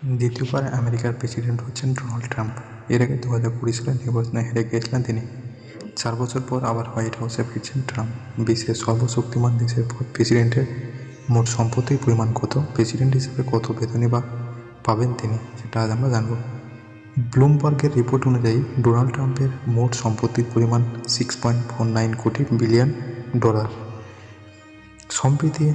দ্বিতীয়বার আমেরিকার প্রেসিডেন্ট হচ্ছেন ডোনাল্ড ট্রাম্প। এর আগে 2020 সালে নির্বাচনে হেরে গিয়েছিলেন তিনি। 4 বছর পর আবার হোয়াইট হাউসে ফিরছেন ট্রাম্প। বিশ্বের সর্বশক্তিমান দেশের প্রেসিডেন্টের মোট সম্পত্তির পরিমাণ কত, প্রেসিডেন্ট হিসেবে কত বেতনই বা পাবেন তিনি, সেটা আজ আমরা জানব। ব্লুমবার্গের রিপোর্ট অনুযায়ী ডোনাল্ড ট্রাম্পের মোট সম্পত্তির পরিমাণ 6.49 কোটি বিলিয়ন ডলার। সম্প্রতি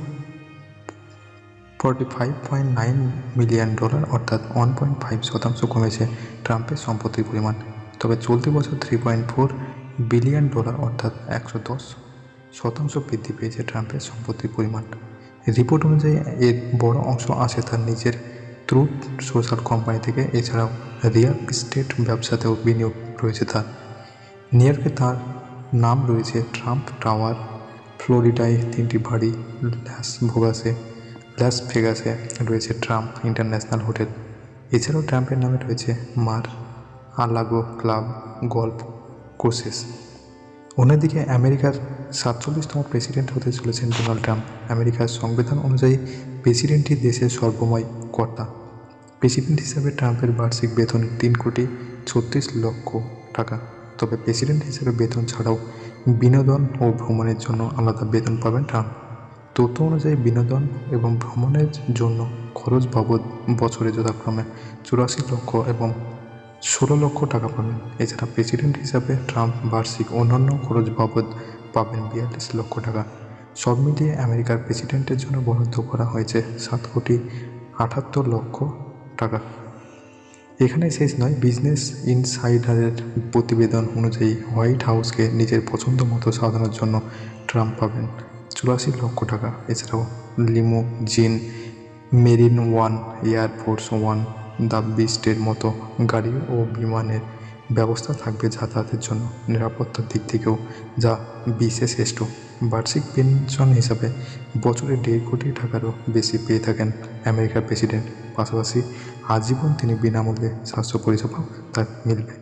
45.9 মিলিয়ন ডলার অর্থাৎ 1.5% কমেছে ট্রাম্পের সম্পত্তির পরিমাণ। তবে চলতি বছর 3.4 বিলিয়ন ডলার অর্থাৎ 110% বৃদ্ধি পেয়েছে ট্রাম্পের সম্পত্তির পরিমাণ। রিপোর্ট অনুযায়ী এর বড় অংশ আসে তার নিজের ট্রুথ সোশ্যাল কোম্পানি থেকে। এছাড়াও রিয়েল এস্টেট ব্যবসাতেও বিনিয়োগ রয়েছে তার। নিউ ইয়র্কে তার নাম রয়েছে ট্রাম্প টাওয়ার, ফ্লোরিডায় 3টি বাড়ি, লাস ভেগাসে রয়েছে ট্রাম্প ইন্টারন্যাশনাল হোটেল। এছাড়াও ট্রাম্পের নামে রয়েছে মার আলাগো ক্লাব, গল্ফ কোর্সেস। অন্যদিকে আমেরিকার 47তম প্রেসিডেন্ট হতে চলেছেন ডোনাল্ড ট্রাম্প। আমেরিকার সংবিধান অনুযায়ী প্রেসিডেন্টই দেশের সর্বময় কর্তা। প্রেসিডেন্ট হিসেবে ট্রাম্পের বার্ষিক বেতন 3,36,00,000 টাকা। তবে প্রেসিডেন্ট হিসেবে বেতন ছাড়াও বিনোদন ও ভ্রমণের জন্য আলাদা বেতন পাবেন ট্রাম্প। তথ্য অনুযায়ী বিনোদন এবং ভ্রমণের জন্য খরচ বাবদ বছরে যথাক্রমে 84 লক্ষ এবং 16 লক্ষ টাকা পাবেন। এছাড়া প্রেসিডেন্ট হিসাবে ট্রাম্প বার্ষিক অন্যান্য খরচ বাবদ পাবেন 42 লক্ষ টাকা। সব মিলিয়ে আমেরিকার প্রেসিডেন্টের জন্য বরাদ্দ করা হয়েছে 7,78,00,000 টাকা। এখানে শেষ নয়, বিজনেস ইনসাইডারের প্রতিবেদন অনুযায়ী হোয়াইট হাউসকে নিজের পছন্দ মতো সাজানোর জন্য ট্রাম্প পাবেন 84 লক্ষ টাকা। এছাড়াও limousine, marine one, air force one, the বিস্টের মতো গাড়ি ও বিমানের ব্যবস্থা থাকবে যাতায়াতের জন্য। নিরাপত্তার দিক থেকেও যা বিশ্বে শ্রেষ্ঠ। বার্ষিক পেনশন হিসাবে বছরে 1.5 কোটি টাকারও বেশি পেয়ে থাকেন আমেরিকার প্রেসিডেন্ট। পাশাপাশি আজীবন তিনি বিনামূল্যে স্বাস্থ্য পরিষেবা তার মিলবে।